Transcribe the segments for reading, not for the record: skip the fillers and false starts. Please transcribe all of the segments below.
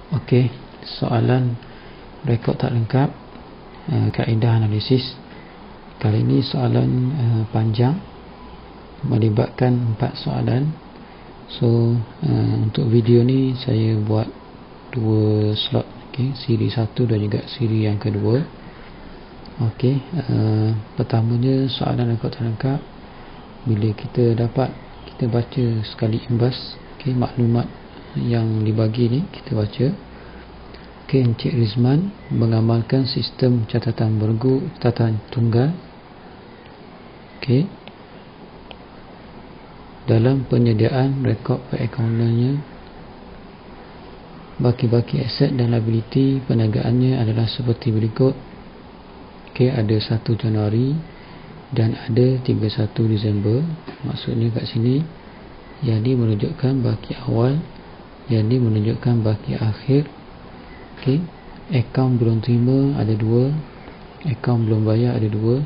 Okey, soalan rekod tak lengkap, kaedah analisis. Kali ini soalan panjang, melibatkan 4 soalan. So untuk video ni saya buat 2 slot, okey, siri 1 dan juga siri yang kedua. Okey, pertamanya soalan rekod tak lengkap. Bila kita baca sekali imbas, okey, maklumat yang dibagi ni kita baca. Okey, Encik Rizman mengamalkan sistem catatan bergu catatan tunggal, okey, dalam penyediaan rekod perakauntanya. Baki-baki aset dan liability perniagaannya adalah seperti berikut. Okey, ada 1 Januari dan ada 31 Disember. Maksudnya kat sini yang ni menunjukkan baki awal, yang ni menunjukkan baki akhir. Okey, akaun belum terima ada 2, akaun belum bayar ada 2.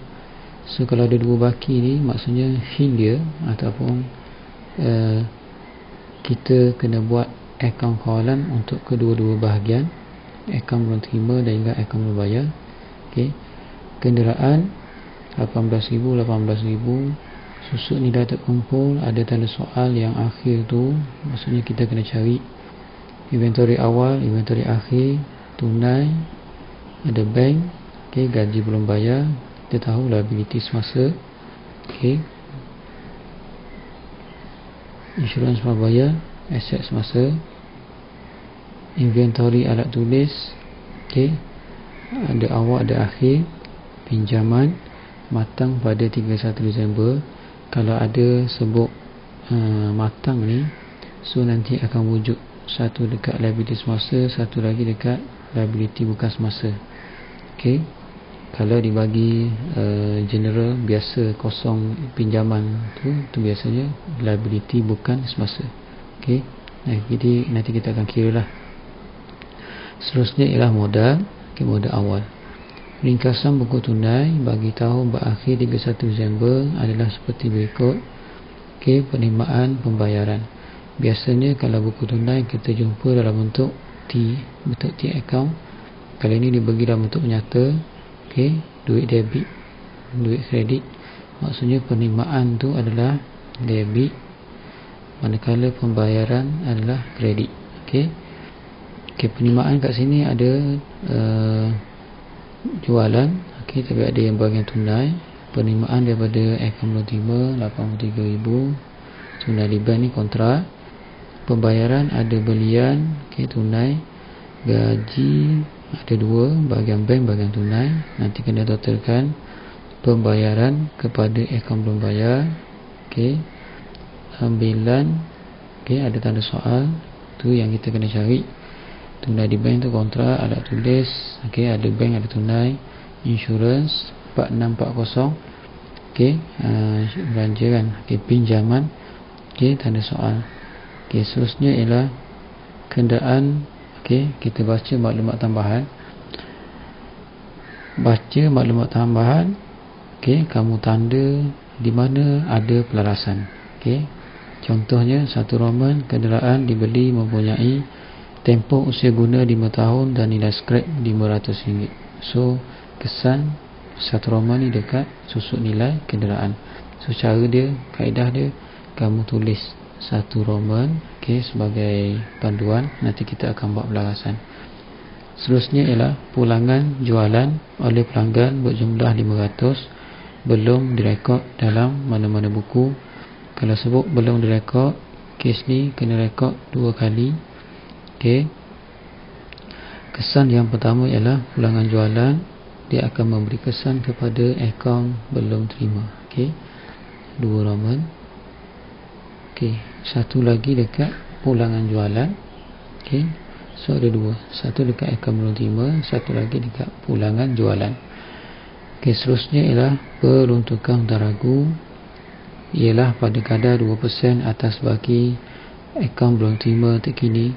So kalau ada 2 baki ni, maksudnya hint dia ataupun kita kena buat akaun kawalan untuk kedua-dua bahagian, akaun belum terima dan juga akaun belum bayar. Okey, kenderaan 18,000, susut nilai terkumpul, ada tanda soal yang akhir tu, maksudnya kita kena cari inventory awal, inventory akhir, tunai, ada bank, okey, gaji belum bayar, kita tahu liability semasa, okey, insurans belum bayar, aset semasa, inventory alat tulis, okey, ada awal ada akhir, pinjaman matang pada 31 Disember. Kalau ada sebut matang ni, so nanti akan wujud satu dekat liability semasa, satu lagi dekat liability bukan semasa. Okey, kalau dibagi general biasa kosong pinjaman tu biasanya liability bukan semasa. Okey, jadi nanti kita akan kira lah. Seterusnya ialah modal. Okey, modal awal. Ringkasan buku tunai bagi tahun berakhir 31 Disember adalah seperti berikut. Okey, penerimaan pembayaran. Biasanya kalau buku tunai kita jumpa dalam bentuk T account. Kali ini dibagi dalam bentuk nyata. Okey, duit debit, duit kredit. Maksudnya penerimaan tu adalah debit, manakala pembayaran adalah kredit. Okey. Okey, penerimaan kat sini ada jualan, okey, tapi ada yang bahagian tunai. Penerimaan daripada akaun belum terima 83,000, tunai di bank ni kontrak. Pembayaran ada belian, okey, tunai. Gaji ada 2, bahagian bank, bahagian tunai. Nanti kena totalkan pembayaran kepada akaun belum bayar. Okey, ambilan, okey, ada tanda soal tu yang kita kena cari. Tunai di bank tu kontrak, alat tulis, okey, ada bank, ada tunai. Insurans 4640, okey, belanja kan, okey, pinjaman, okey, tanda soal. Okey, seterusnya ialah kenderaan. Okey, kita baca maklumat tambahan. Baca maklumat tambahan. Okey, kamu tanda di mana ada pelarasan. Okey, contohnya 1 Roman, kenderaan dibeli mempunyai tempoh usia guna 5 tahun dan nilai skrap RM500. So kesan 1 Roman ni dekat susut nilai kenderaan. So cara dia, kaedah dia, kamu tulis 1 Roman, okey, sebagai panduan. Nanti kita akan buat pelarasan. Seterusnya ialah pulangan jualan oleh pelanggan berjumlah 500 belum direkod dalam mana-mana buku. Kalau sebut belum direkod, kes ni kena rekod 2 kali. Okey, kesan yang pertama ialah pulangan jualan, dia akan memberi kesan kepada akaun belum terima. Okey, 2 Roman. Okey, satu lagi dekat pulangan jualan. Okey, so ada 2, satu dekat akaun belum terima, satu lagi dekat pulangan jualan. Okey, seterusnya ialah peruntukan taragu, ialah pada kadar 2% atas baki akaun belum terima terkini.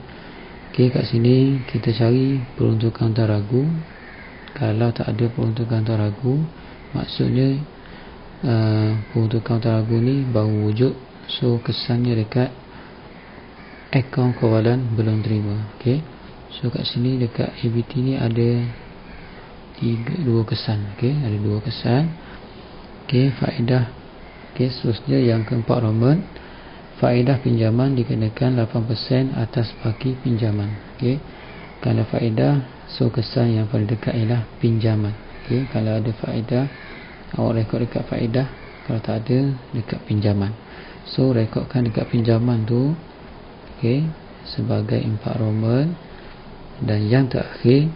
Okey, kat sini kita cari peruntukan taragu. Kalau tak ada peruntukan taragu, maksudnya peruntukan taragu ni baru wujud. So kesannya dekat akaun kawalan belum terima. Okey, So kat sini dekat ABT ni ada dua kesan. Okey, ada dua kesan. Okey, faedah. Okey, seterusnya yang keempat Roman, faedah pinjaman dikenakan 8% atas baki pinjaman. Okey, kalau faedah, so kesan yang paling dekat ialah pinjaman. Okey, kalau ada faedah, awak rekod dekat faedah, kalau tak ada dekat pinjaman. So rekodkan dekat pinjaman tu, okey, sebagai 4 Roman. Dan yang terakhir,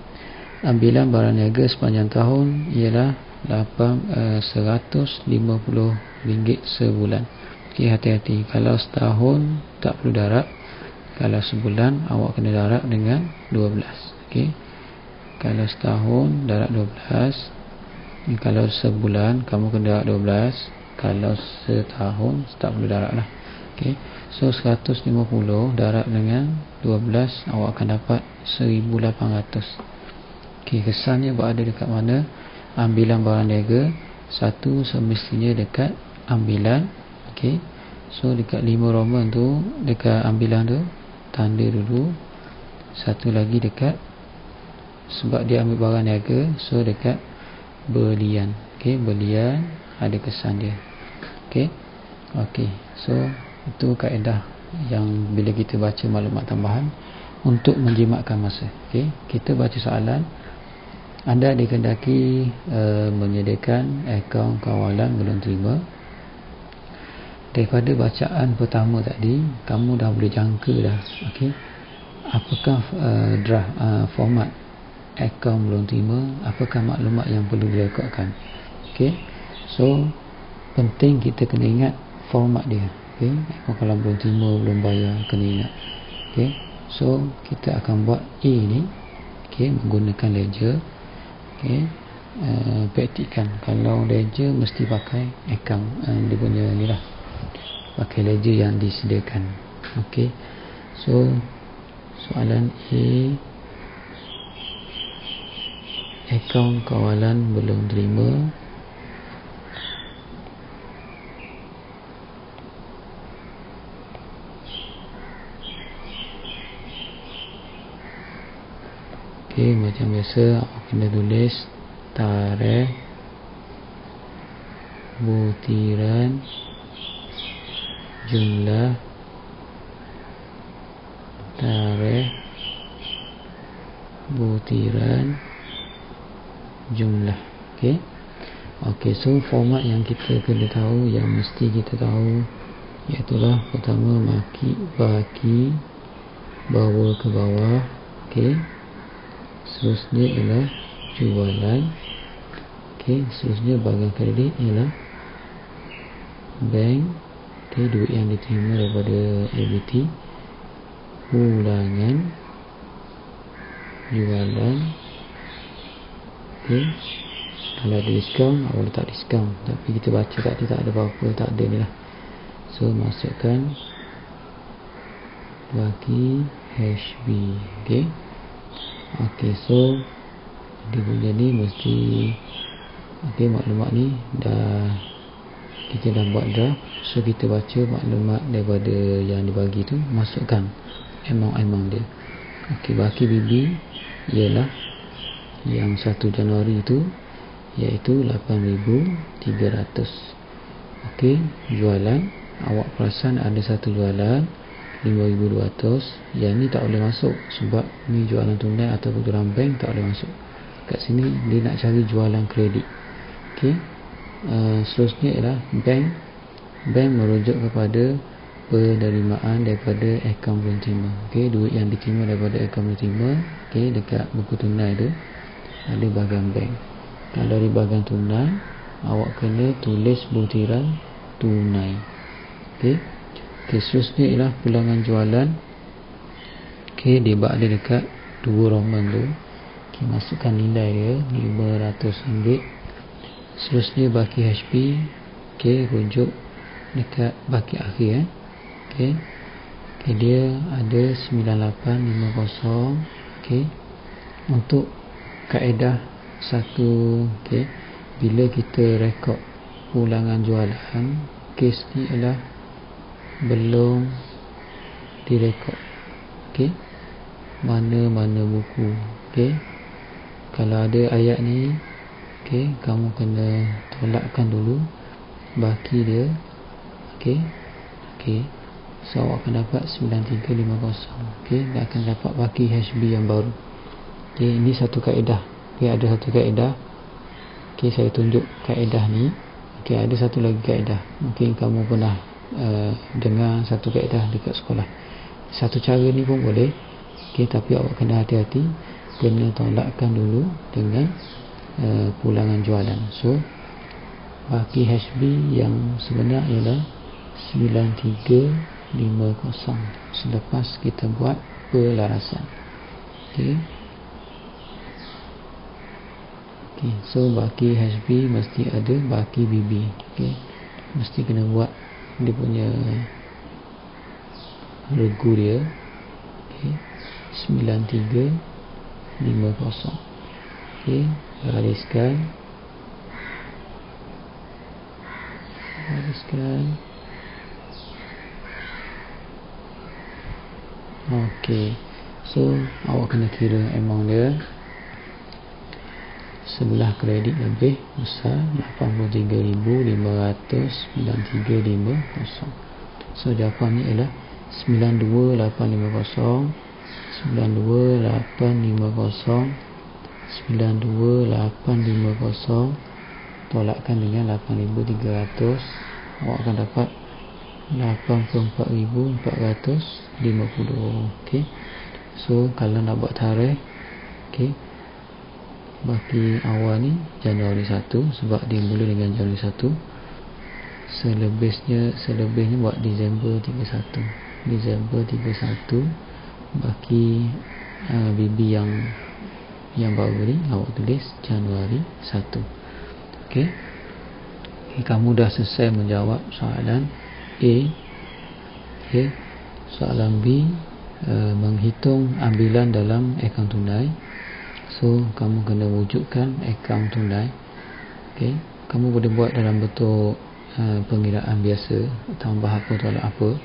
ambilan barang niaga sepanjang tahun ialah RM150 sebulan. Okey, hati-hati, kalau setahun tak perlu darab, kalau sebulan awak kena darab dengan 12. Okey, kalau setahun darab 12, kalau sebulan kamu kena darab 12, kalau setahun tak perlu darab lah. Okey, so 150 darab dengan 12, awak akan dapat 1800. Okey, kesannya berada dekat mana? Ambilan barang niaga. Satu, semestinya dekat ambilan. Okey, so dekat 5 Roman tu, dekat ambilan tu tanda dulu. Satu lagi dekat, sebab dia ambil barang niaga, so dekat belian. Okey, belian ada kesan dia. Okey, okey, so itu kaedah yang bila kita baca maklumat tambahan untuk menjimatkan masa. Okey, kita baca soalan. Anda dikehendaki menyediakan akaun kawalan belum terima. Daripada bacaan pertama tadi, kamu dah boleh jangka dah. Okey, apakah format akaun belum terima, apakah maklumat yang perlu direkodkan. Okey, so penting kita kena ingat format dia. Okey, akaun kalau belum terima, belum bayar, kena ingat. Okey, so kita akan buat A ni, okey, menggunakan ledger. Okey, praktikkan. Kalau ledger mesti pakai akaun, dia punya ni lah, pakai ledger yang disediakan. Okey, so soalan A, akaun kawalan belum terima. Okey, macam biasa awak kena tulis tarikh butiran jumlah, tarikh butiran jumlah. Okey, okey, so format yang kita kena tahu, yang mesti kita tahu, iaitulah pertama baki bawah ke bawah. Okey, seterusnya ialah jualan. Okey, seterusnya bahagian kredit ialah bank. Okey, duit yang diterima daripada ABT, ulangan jualan. Okey, kalau ada diskaun, awak letak diskaun, tapi kita baca tadi tak ada apa-apa, tak ada ni lah. So masukkan bagi HB. Okey, okey, so dia punya ni mesti, okey, maklumat ni dah kita dah buat draft. So kita baca maklumat daripada yang dibagi tu, masukkan amount dia. Okey, baki BB ialah yang 1 Januari itu, iaitu 8,300. Okey, jualan, awak perasan ada satu jualan 5,200. Yang ni tak boleh masuk sebab ni jualan tunai atau dalam bank, tak boleh masuk. Kat sini dia nak cari jualan kredit. Okey, seterusnya ialah bank. Bank merujuk kepada penerimaan daripada akaun belum terima. Okey, duit yang diterima daripada akaun belum terima. Okey, dekat buku tunai tu ada bahagian bank. Kalau di bahagian tunai, awak kena tulis butiran tunai. Okey, seterusnya ialah pulangan jualan. Okey, dia ada dekat 2 Roman tu. Okey, masukkan nilai dia RM500. Seterusnya baki HP. Okey, rujuk dekat baki akhir. Okey, dia ada 9850. Okey, untuk kaedah satu, okey, bila kita rekod ulangan jualan, kes ni ialah belum direkod. Okey, mana-mana buku. Okey, kalau ada ayat ni, okey, kamu kena tolakkan dulu baki dia. Okey, so awak akan dapat 9350. Okey, dan akan dapat baki HB yang baru. Okey, ini satu kaedah. Okey, ada satu kaedah. Okey, saya tunjuk kaedah ni. Okey, ada satu lagi kaedah. Mungkin kamu pernah dengar satu kaedah dekat sekolah. Satu cara ni pun boleh. Okey, tapi awak kena hati-hati, kena tolakkan dulu dengan pulangan jualan. So baki HB yang sebenar ialah 9350 selepas kita buat pelarasan. Okey, so baki HB mesti ada baki BB. Okey, mesti kena buat dia punya regu dia. Okey, 9350. Okey, gariskan. Okey, so awak kena kira amount dia. Sebelah kredit lebih besar 83,593.50. So jawapan ni ialah 92850, 92850, 92850 tolakkan dengan 8,300, awak akan dapat 84,450. Okey, so kalau nak buat tarikh, okey, baki awal ni Januari 1 sebab dia mula dengan Januari 1. Selebihnya buat Disember 31. Disember 31 baki BB yang baru ni awak tulis Januari 1. Okey, kamu dah selesai menjawab soalan A. Okey, soalan B, menghitung ambilan dalam akaun tunai. So kamu kena wujudkan akaun tunai. Okey, kamu boleh buat dalam bentuk pengiraan biasa, tambah apa tolak apa.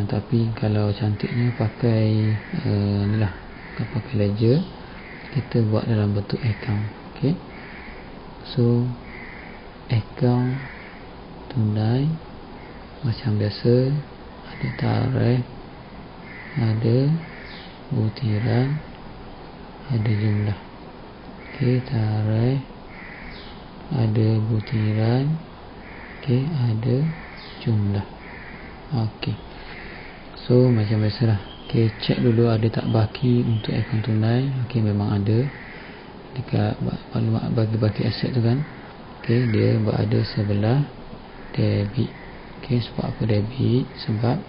Tapi kalau cantiknya pakai ni lah, pakai ledger, kita buat dalam bentuk akaun. Okey, so akaun tunai macam biasa, ada tarikh, ada butiran, ada jumlah. Okey, tarikh, ada butiran, okey, ada jumlah. Okey, so macam biasalah. Okey, cek dulu ada tak baki untuk akaun tunai. Okey, memang ada dekat maklumat bagi aset tu kan. Okey, dia berada sebelah debit. Okey, sebab apa debit? Sebab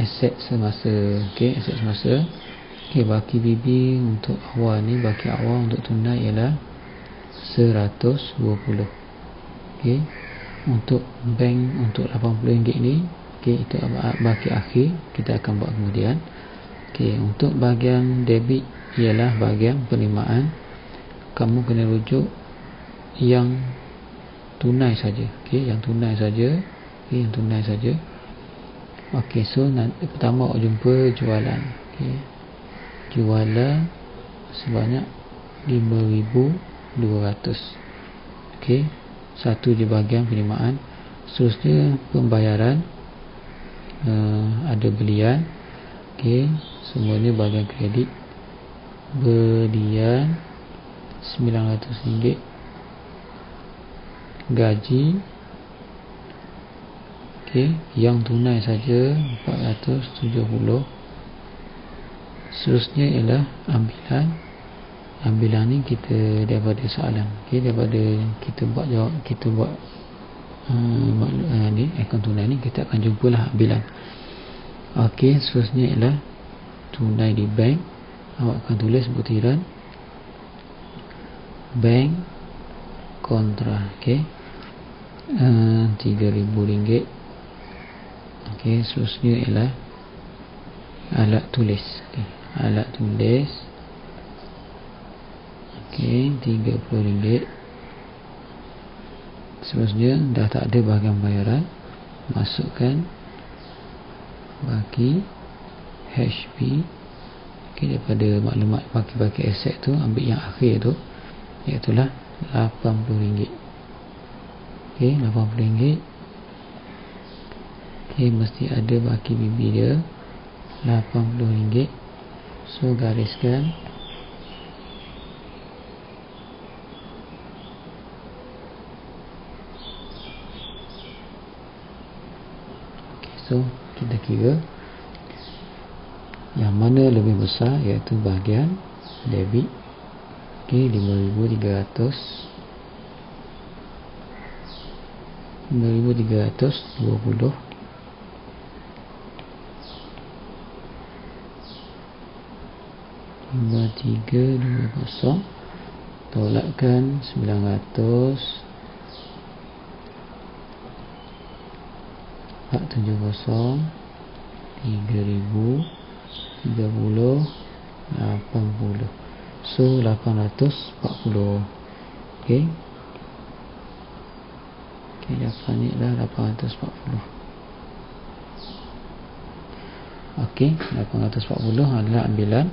aset semasa. Okey, aset semasa. Okey, baki BB untuk awal ni, baki awal untuk tunai ialah 120. Okey, untuk bank untuk RM80 ni, okey, itu baki akhir, kita akan buat kemudian. Okey, untuk bahagian debit ialah bahagian penerimaan. Kamu kena rujuk yang tunai saja. Okey, yang tunai saja. Okey, yang tunai saja. Okey, so nanti pertama awak jumpa jualan. Okey, jualan sebanyak 5,200. Okey, satu je bahagian penerimaan. Seterusnya pembayaran, ada belian. Okey, semuanya bahagian kredit. Belian RM900, gaji. Okey, yang tunai saja 470. Seterusnya ialah ambilan ni kita daripada soalan. Okey, daripada kita buat ni akaun tunai ni, kita akan jumpalah ambilan. Okey, seterusnya ialah tunai di bank. Awak akan tulis butiran bank kontra. Okey, RM3,000. Okey, seterusnya ialah alat tulis. Okey, alat tulis. Okey, RM30. Seterusnya dah tak ada bahagian bayaran, masukkan baki HB okey, daripada maklumat baki aset tu ambil yang akhir tu, iaitulah RM80. okey, RM80. okey, mesti ada baki bibi dia RM80. so gariskan. okey, so kita kira yang mana lebih besar, iaitu bahagian debit. okey, RM5,300, RM5,320. RM5,320 tolakkan RM900, RM470, RM3,000, RM30, RM80. so RM840. okey, dapat ni dah RM840. okey, RM840 adalah ambilan.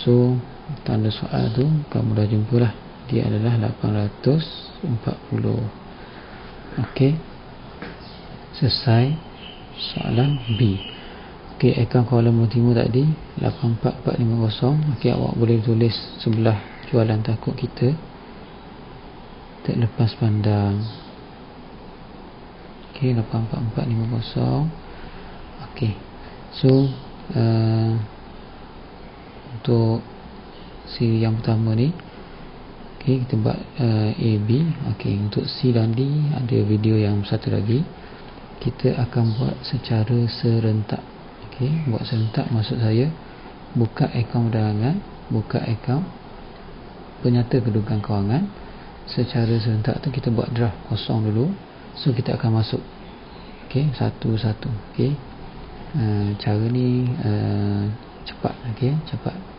so tanda soal tu kamu dah jumpa lah, dia adalah RM840. okey, selesai soalan B. okey, akaun Kuala Lumpur Timur tadi 84450. okey, awak boleh tulis sebelah jualan takut kita terlepas pandang. okey, 84450. okey, so untuk siri yang pertama ni, okey, kita buat A, B. okey, untuk C dan D ada video yang satu lagi. Kita akan buat secara serentak. okey, buat serentak maksud saya buka akaun perdagangan, buka akaun penyata kedudukan kewangan. Secara serentak tu kita buat draft kosong dulu. So kita akan masuk, okey, satu-satu. okey, cara ni cepat. okey, cepat.